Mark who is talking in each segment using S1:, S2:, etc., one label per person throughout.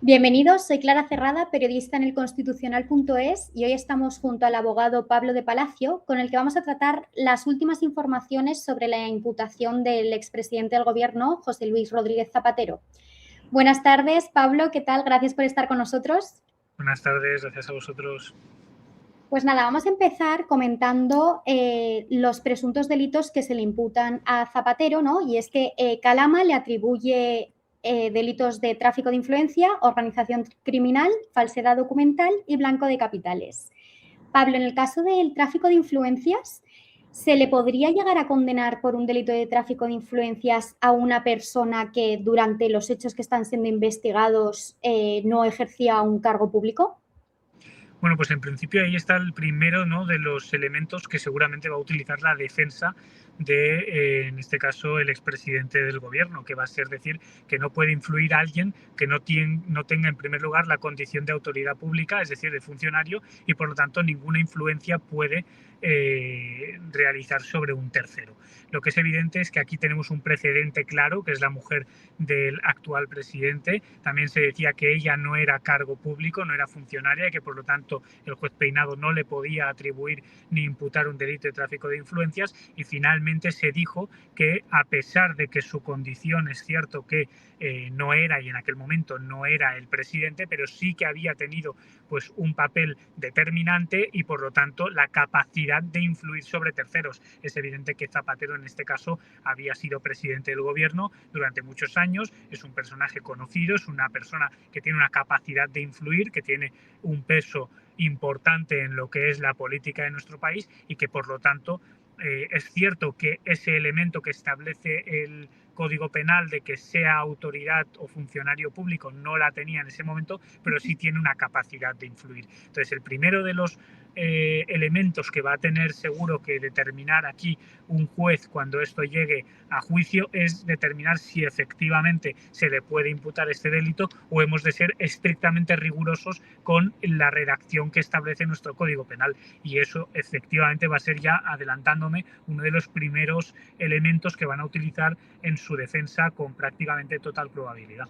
S1: Bienvenidos, soy Clara Cerrada, periodista en elconstitucional.es y hoy estamos junto al abogado Pablo de Palacio, con el que vamos a tratar las últimas informaciones sobre la imputación del expresidente del Gobierno, José Luis Rodríguez Zapatero. Buenas tardes, Pablo, ¿qué tal? Gracias por estar con nosotros.
S2: Buenas tardes, gracias a vosotros.
S1: Pues nada, vamos a empezar comentando los presuntos delitos que se le imputan a Zapatero, ¿no? Y es que Calama le atribuye delitos de tráfico de influencia, organización criminal, falsedad documental y blanco de capitales. Pablo, en el caso del tráfico de influencias, ¿se le podría llegar a condenar por un delito de tráfico de influencias a una persona que durante los hechos que están siendo investigados no ejercía un cargo público?
S2: Bueno, pues en principio ahí está el primero, ¿no?, de los elementos que seguramente va a utilizar la defensa de, en este caso, el expresidente del gobierno, que va a ser decir que no puede influir a alguien que no tenga en primer lugar la condición de autoridad pública, es decir, de funcionario, y por lo tanto ninguna influencia puede realizar sobre un tercero. Lo que es evidente es que aquí tenemos un precedente claro, que es la mujer del actual presidente. También se decía que ella no era cargo público, no era funcionaria, y que por lo tanto el juez Peinado no le podía atribuir ni imputar un delito de tráfico de influencias, y finalmente se dijo que, a pesar de que su condición es cierto que no era, y en aquel momento no era el presidente, pero sí que había tenido pues un papel determinante y por lo tanto la capacidad de influir sobre terceros. Es evidente que Zapatero en este caso había sido presidente del gobierno durante muchos años, es un personaje conocido, es una persona que tiene una capacidad de influir, que tiene un peso importante en lo que es la política de nuestro país y que por lo tanto es cierto que ese elemento que establece el Código Penal de que sea autoridad o funcionario público no la tenía en ese momento, pero sí tiene una capacidad de influir. Entonces, el primero de los elementos que va a tener seguro que determinar aquí un juez cuando esto llegue a juicio es determinar si efectivamente se le puede imputar este delito o hemos de ser estrictamente rigurosos con la redacción que establece nuestro Código Penal. Y eso efectivamente va a ser, ya adelantándome, uno de los primeros elementos que van a utilizar en su defensa con prácticamente total probabilidad.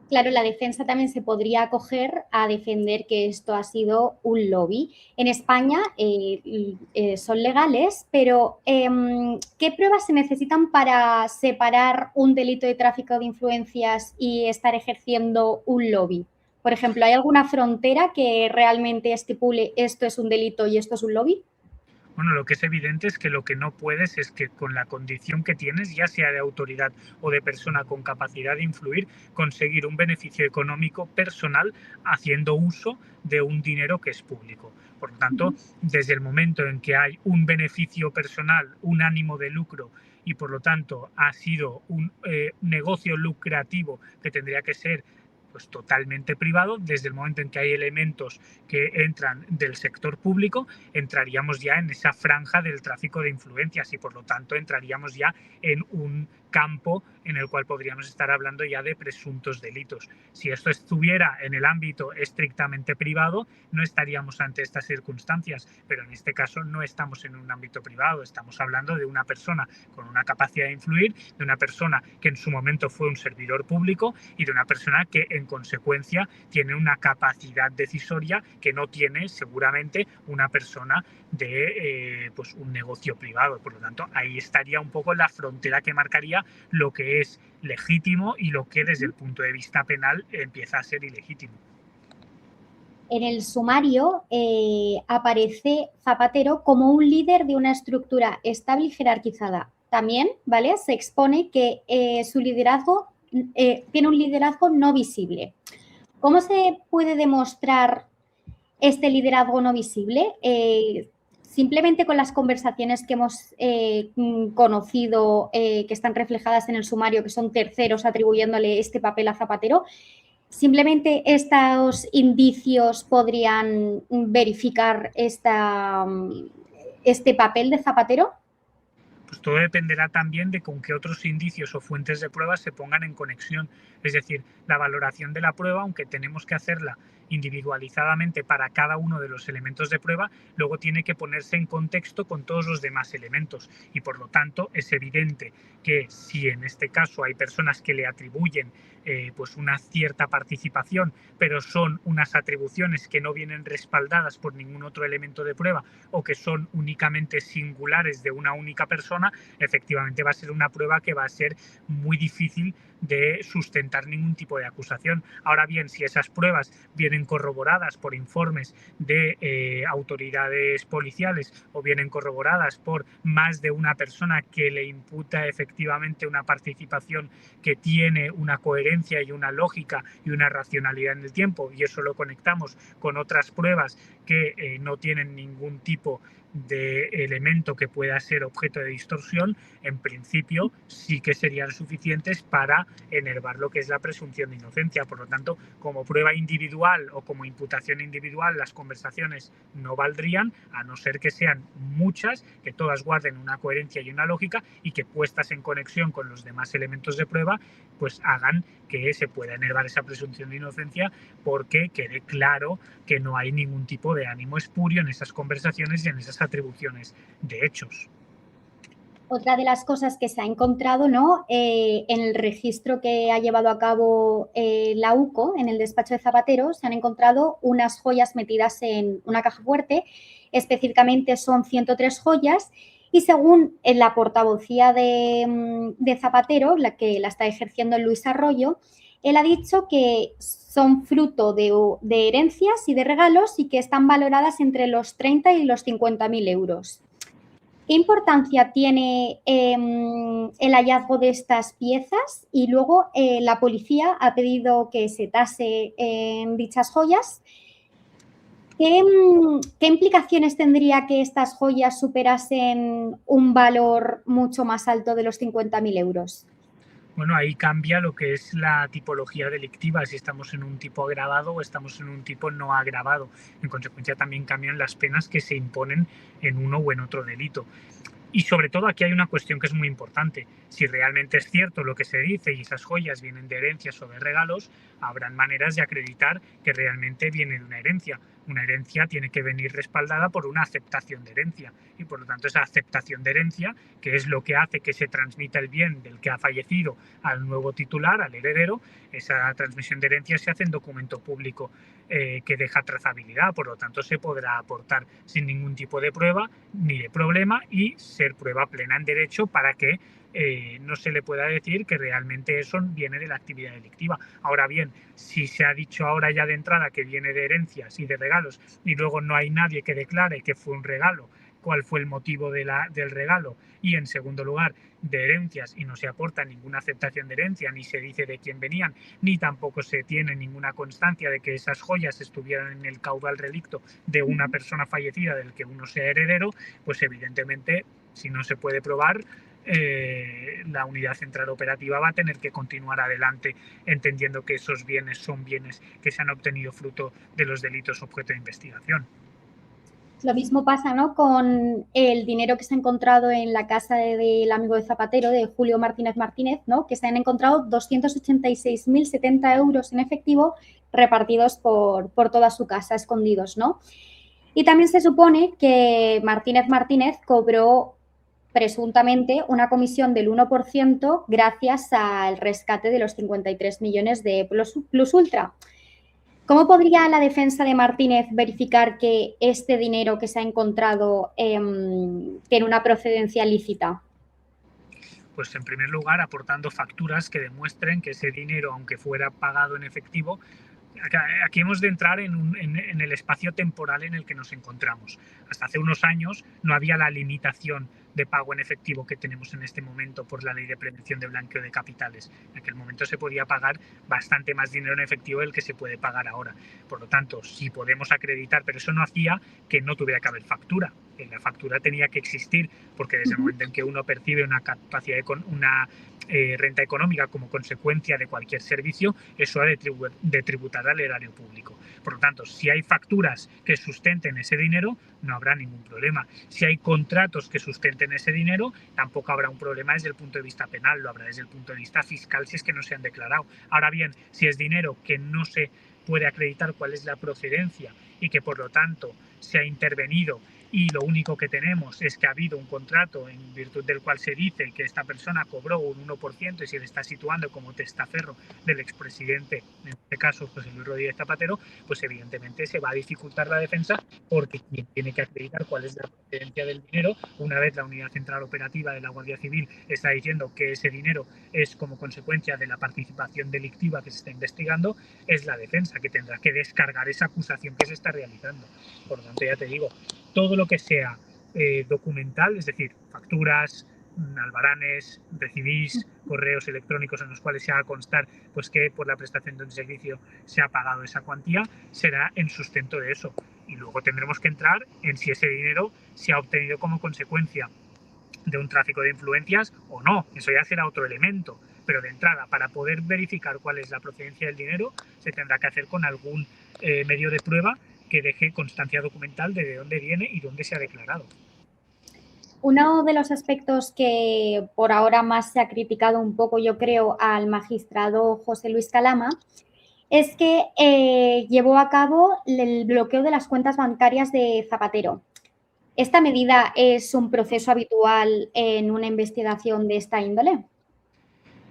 S1: Claro, la defensa también se podría acoger a defender que esto ha sido un lobby. En España son legales, pero ¿qué pruebas se necesitan para separar un delito de tráfico de influencias y estar ejerciendo un lobby? Por ejemplo, ¿hay alguna frontera que realmente estipule esto es un delito y esto es un lobby?
S2: Bueno, lo que es evidente es que lo que no puedes es que con la condición que tienes, ya sea de autoridad o de persona con capacidad de influir, conseguir un beneficio económico personal haciendo uso de un dinero que es público. Por lo tanto, desde el momento en que hay un beneficio personal, un ánimo de lucro, y por lo tanto ha sido un negocio lucrativo que tendría que ser pues totalmente privado, desde el momento en que hay elementos que entran del sector público, entraríamos ya en esa franja del tráfico de influencias y por lo tanto entraríamos ya en un campo en el cual podríamos estar hablando ya de presuntos delitos. Si esto estuviera en el ámbito estrictamente privado, no estaríamos ante estas circunstancias, pero en este caso no estamos en un ámbito privado, estamos hablando de una persona con una capacidad de influir, de una persona que en su momento fue un servidor público y de una persona que en consecuencia tiene una capacidad decisoria que no tiene seguramente una persona de pues un negocio privado. Por lo tanto, ahí estaría un poco la frontera que marcaría lo que es legítimo y lo que desde el punto de vista penal empieza a ser ilegítimo.
S1: En el sumario aparece Zapatero como un líder de una estructura estable y jerarquizada. También, ¿vale? Se expone que su liderazgo tiene un liderazgo no visible. ¿Cómo se puede demostrar este liderazgo no visible? Simplemente con las conversaciones que hemos conocido, que están reflejadas en el sumario, que son terceros atribuyéndole este papel a Zapatero, ¿simplemente estos indicios podrían verificar este papel de Zapatero?
S2: Pues todo dependerá también de con qué otros indicios o fuentes de pruebas se pongan en conexión. Es decir, la valoración de la prueba, aunque tenemos que hacerla individualizadamente para cada uno de los elementos de prueba, luego tiene que ponerse en contexto con todos los demás elementos. Y por lo tanto es evidente que si en este caso hay personas que le atribuyen pues una cierta participación, pero son unas atribuciones que no vienen respaldadas por ningún otro elemento de prueba o que son únicamente singulares de una única persona, efectivamente va a ser una prueba que va a ser muy difícil de sustentar ningún tipo de acusación. Ahora bien, si esas pruebas vienen corroboradas por informes de autoridades policiales o vienen corroboradas por más de una persona que le imputa efectivamente una participación que tiene una coherencia y una lógica y una racionalidad en el tiempo, y eso lo conectamos con otras pruebas que no tienen ningún tipo de elemento que pueda ser objeto de distorsión, en principio sí que serían suficientes para enervar lo que es la presunción de inocencia. Por lo tanto, como prueba individual o como imputación individual, las conversaciones no valdrían, a no ser que sean muchas, que todas guarden una coherencia y una lógica y que puestas en conexión con los demás elementos de prueba, pues hagan que se pueda enervar esa presunción de inocencia, porque quede claro que no hay ningún tipo de ánimo espurio en esas conversaciones y en esas atribuciones de hechos.
S1: Otra de las cosas que se ha encontrado, ¿no? En el registro que ha llevado a cabo la UCO, en el despacho de Zapatero, se han encontrado unas joyas metidas en una caja fuerte. Específicamente son 103 joyas y según la portavocía de Zapatero, la que la está ejerciendo Luis Arroyo, él ha dicho que son fruto de herencias y de regalos y que están valoradas entre los 30 y los 50.000 euros. ¿Qué importancia tiene el hallazgo de estas piezas? Y luego la policía ha pedido que se tase dichas joyas. ¿Qué implicaciones tendría que estas joyas superasen un valor mucho más alto de los 50.000 euros?
S2: Bueno, ahí cambia lo que es la tipología delictiva, si estamos en un tipo agravado o estamos en un tipo no agravado. En consecuencia, también cambian las penas que se imponen en uno o en otro delito. Y sobre todo aquí hay una cuestión que es muy importante. Si realmente es cierto lo que se dice y esas joyas vienen de herencias o de regalos, habrán maneras de acreditar que realmente viene de una herencia. Una herencia tiene que venir respaldada por una aceptación de herencia. Y por lo tanto esa aceptación de herencia, que es lo que hace que se transmita el bien del que ha fallecido al nuevo titular, al heredero, esa transmisión de herencia se hace en documento público que deja trazabilidad. Por lo tanto se podrá aportar sin ningún tipo de prueba ni de problema y ser prueba plena en derecho para que no se le pueda decir que realmente eso viene de la actividad delictiva. Ahora bien, si se ha dicho ahora ya de entrada que viene de herencias y de regalos y luego no hay nadie que declare que fue un regalo, cuál fue el motivo del regalo, y en segundo lugar de herencias, y no se aporta ninguna aceptación de herencia, ni se dice de quién venían, ni tampoco se tiene ninguna constancia de que esas joyas estuvieran en el caudal relicto de una persona fallecida del que uno sea heredero, pues evidentemente, si no se puede probar, la unidad central operativa va a tener que continuar adelante entendiendo que esos bienes son bienes que se han obtenido fruto de los delitos objeto de investigación.
S1: Lo mismo pasa, ¿no?, con el dinero que se ha encontrado en la casa del amigo de Zapatero, de Julio Martínez Martínez, ¿no?, que se han encontrado 286.070 euros en efectivo repartidos por toda su casa, escondidos, ¿no? Y también se supone que Martínez Martínez cobró presuntamente una comisión del 1% gracias al rescate de los 53 millones de Plus Ultra. ¿Cómo podría la defensa de Martínez verificar que este dinero que se ha encontrado tiene una procedencia lícita?
S2: Pues en primer lugar aportando facturas que demuestren que ese dinero, aunque fuera pagado en efectivo, aquí hemos de entrar en el espacio temporal en el que nos encontramos. Hasta hace unos años no había la limitación de pago en efectivo que tenemos en este momento por la ley de prevención de blanqueo de capitales. En aquel momento se podía pagar bastante más dinero en efectivo del que se puede pagar ahora. Por lo tanto, sí podemos acreditar, pero eso no hacía que no tuviera que haber factura. La factura tenía que existir, porque desde el momento en que uno percibe una capacidad renta económica como consecuencia de cualquier servicio, eso ha de tributar al erario público. Por lo tanto, si hay facturas que sustenten ese dinero, no habrá ningún problema. Si hay contratos que sustenten ese dinero, tampoco habrá un problema desde el punto de vista penal, lo habrá desde el punto de vista fiscal si es que no se han declarado. Ahora bien, si es dinero que no se puede acreditar cuál es la procedencia y que por lo tanto se ha intervenido y lo único que tenemos es que ha habido un contrato en virtud del cual se dice que esta persona cobró un 1% y se le está situando como testaferro del expresidente, en este caso José Luis Rodríguez Zapatero, pues evidentemente se va a dificultar la defensa, porque quien tiene que acreditar cuál es la procedencia del dinero, una vez la Unidad Central Operativa de la Guardia Civil está diciendo que ese dinero es como consecuencia de la participación delictiva que se está investigando, es la defensa que tendrá que descargar esa acusación que se está realizando. Por lo tanto, ya te digo, todo lo que sea documental, es decir, facturas, albaranes, recibís, correos electrónicos en los cuales se haga constar pues que por la prestación de un servicio se ha pagado esa cuantía, será en sustento de eso. Y luego tendremos que entrar en si ese dinero se ha obtenido como consecuencia de un tráfico de influencias o no. Eso ya será otro elemento. Pero de entrada, para poder verificar cuál es la procedencia del dinero, se tendrá que hacer con algún medio de prueba que deje constancia documental de dónde viene y dónde se ha declarado.
S1: Uno de los aspectos que por ahora más se ha criticado un poco, yo creo, al magistrado José Luis Calama, es que llevó a cabo el bloqueo de las cuentas bancarias de Zapatero. ¿Esta medida es un proceso habitual en una investigación de esta índole?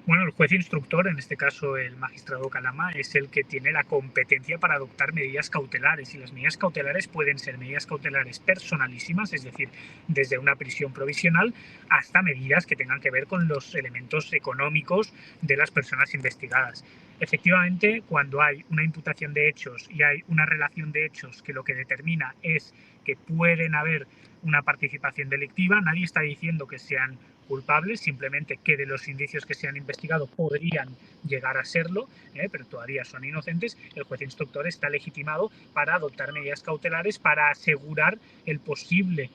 S2: Bueno, el juez instructor, en este caso el magistrado Calama, es el que tiene la competencia para adoptar medidas cautelares, y las medidas cautelares pueden ser medidas cautelares personalísimas, es decir, desde una prisión provisional hasta medidas que tengan que ver con los elementos económicos de las personas investigadas. Efectivamente, cuando hay una imputación de hechos y hay una relación de hechos que lo que determina es que pueden haber una participación delictiva, nadie está diciendo que sean culpables, simplemente que de los indicios que se han investigado podrían llegar a serlo, pero todavía son inocentes. El juez instructor está legitimado para adoptar medidas cautelares para asegurar el posible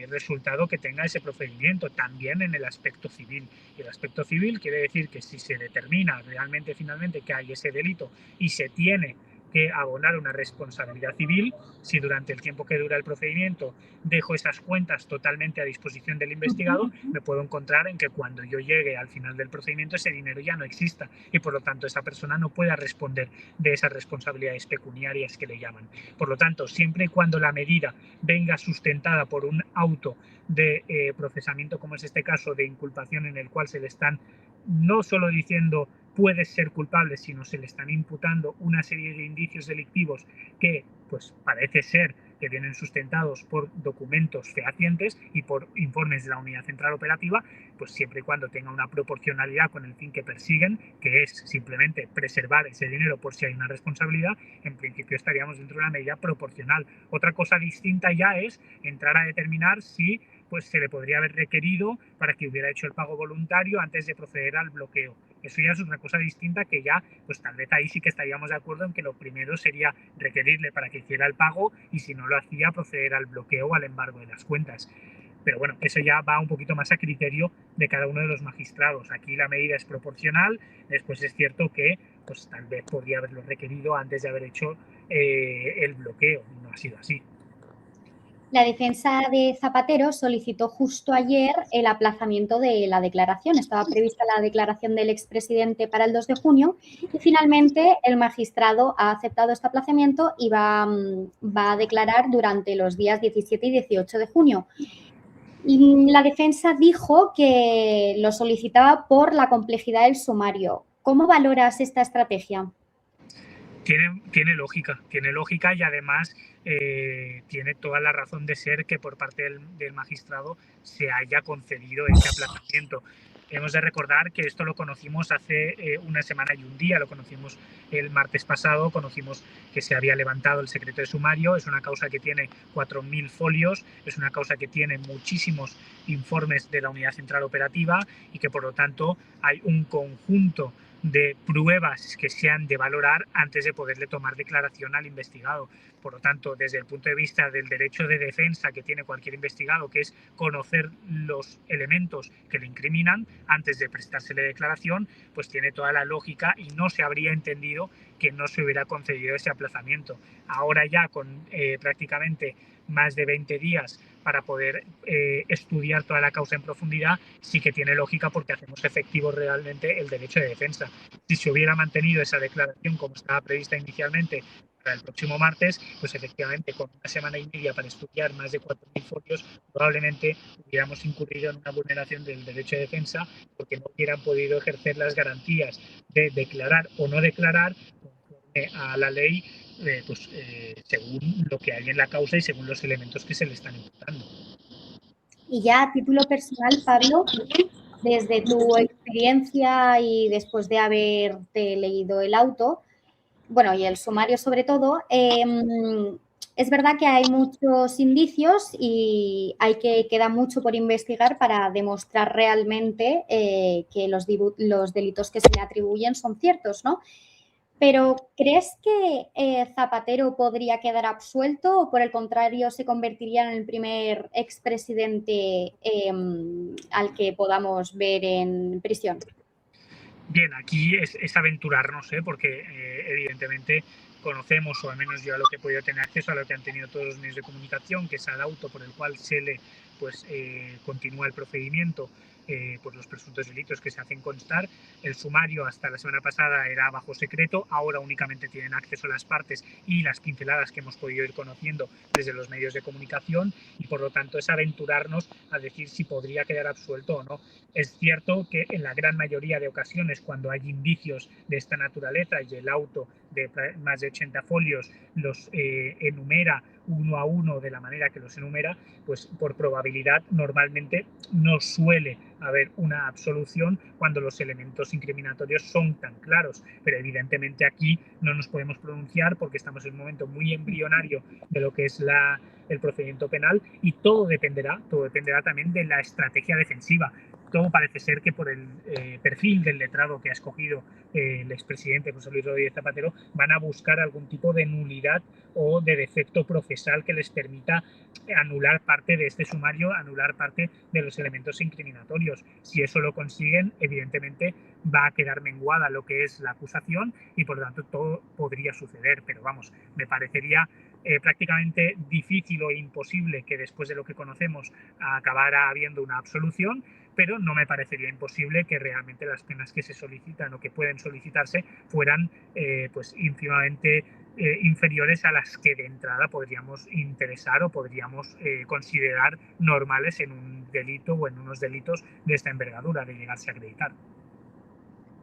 S2: resultado que tenga ese procedimiento, también en el aspecto civil. Y el aspecto civil quiere decir que si se determina realmente finalmente que hay ese delito y se tiene que abonar una responsabilidad civil, si durante el tiempo que dura el procedimiento dejo esas cuentas totalmente a disposición del investigado, me puedo encontrar en que cuando yo llegue al final del procedimiento ese dinero ya no exista y por lo tanto esa persona no pueda responder de esas responsabilidades pecuniarias que le llaman. Por lo tanto, siempre y cuando la medida venga sustentada por un auto de procesamiento, como es este caso de inculpación en el cual se le están no solo diciendo puedes ser culpable, sino se le están imputando una serie de indicios delictivos que pues parece ser que vienen sustentados por documentos fehacientes y por informes de la Unidad Central Operativa, pues siempre y cuando tenga una proporcionalidad con el fin que persiguen, que es simplemente preservar ese dinero por si hay una responsabilidad, en principio estaríamos dentro de una medida proporcional. Otra cosa distinta ya es entrar a determinar si pues se le podría haber requerido para que hubiera hecho el pago voluntario antes de proceder al bloqueo. Eso ya es otra cosa distinta que ya, pues tal vez ahí sí que estaríamos de acuerdo en que lo primero sería requerirle para que hiciera el pago y si no lo hacía, proceder al bloqueo o al embargo de las cuentas. Pero bueno, eso ya va un poquito más a criterio de cada uno de los magistrados. Aquí la medida es proporcional, después es cierto que pues tal vez podría haberlo requerido antes de haber hecho el bloqueo, y no ha sido así.
S1: La defensa de Zapatero solicitó justo ayer el aplazamiento de la declaración. Estaba prevista la declaración del expresidente para el 2 de junio y finalmente el magistrado ha aceptado este aplazamiento y va a declarar durante los días 17 y 18 de junio. Y la defensa dijo que lo solicitaba por la complejidad del sumario. ¿Cómo valoras esta estrategia?
S2: Tiene lógica y además tiene toda la razón de ser que por parte del magistrado se haya concedido ese aplazamiento. Hemos de recordar que esto lo conocimos hace una semana y un día, lo conocimos el martes pasado, conocimos que se había levantado el secreto de sumario, es una causa que tiene 4.000 folios, es una causa que tiene muchísimos informes de la Unidad Central Operativa y que por lo tanto hay un conjunto de pruebas que se han de valorar antes de poderle tomar declaración al investigado. Por lo tanto, desde el punto de vista del derecho de defensa que tiene cualquier investigado, que es conocer los elementos que le incriminan antes de prestársele declaración, pues tiene toda la lógica y no se habría entendido que no se hubiera concedido ese aplazamiento. Ahora ya con prácticamente más de 20 días para poder estudiar toda la causa en profundidad, sí que tiene lógica porque hacemos efectivo realmente el derecho de defensa. Si se hubiera mantenido esa declaración como estaba prevista inicialmente para el próximo martes, pues efectivamente con una semana y media para estudiar más de 4.000 folios, probablemente hubiéramos incurrido en una vulneración del derecho de defensa porque no hubieran podido ejercer las garantías de declarar o no declarar conforme a la ley, según lo que hay en la causa y según los elementos que se le están imputando.
S1: Y ya a título personal, Pablo, desde tu experiencia y después de haberte leído el auto, bueno, y el sumario sobre todo, es verdad que hay muchos indicios y queda mucho por investigar para demostrar realmente que los delitos que se le atribuyen son ciertos, ¿no? Pero ¿crees que Zapatero podría quedar absuelto o por el contrario se convertiría en el primer expresidente al que podamos ver en prisión?
S2: Bien, aquí es aventurarnos, porque evidentemente conocemos, o al menos yo a lo que he podido tener acceso, a lo que han tenido todos los medios de comunicación, que es al auto por el cual se le continúa el procedimiento por los presuntos delitos que se hacen constar. El sumario hasta la semana pasada era bajo secreto, ahora únicamente tienen acceso las partes y las pinceladas que hemos podido ir conociendo desde los medios de comunicación, y por lo tanto es aventurarnos a decir si podría quedar absuelto o no. Es cierto que en la gran mayoría de ocasiones, cuando hay indicios de esta naturaleza y el auto de más de 80 folios los enumera uno a uno de la manera que los enumera, pues por probabilidad normalmente no suele haber una absolución cuando los elementos incriminatorios son tan claros. Pero evidentemente aquí no nos podemos pronunciar porque estamos en un momento muy embrionario de lo que es el procedimiento penal, y todo dependerá también de la estrategia defensiva. Todo parece ser que por el perfil del letrado que ha escogido el expresidente José Luis Rodríguez Zapatero van a buscar algún tipo de nulidad o de defecto procesal que les permita anular parte de este sumario, anular parte de los elementos incriminatorios. Si eso lo consiguen, evidentemente va a quedar menguada lo que es la acusación y por lo tanto todo podría suceder. Pero vamos, me parecería prácticamente difícil o imposible que después de lo que conocemos acabara habiendo una absolución, pero no me parecería imposible que realmente las penas que se solicitan o que pueden solicitarse fueran ínfimamente inferiores a las que de entrada podríamos interesar o podríamos considerar normales en un delito o en unos delitos de esta envergadura, de llegarse a acreditar.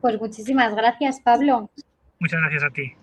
S1: Pues muchísimas gracias, Pablo.
S2: Muchas gracias a ti.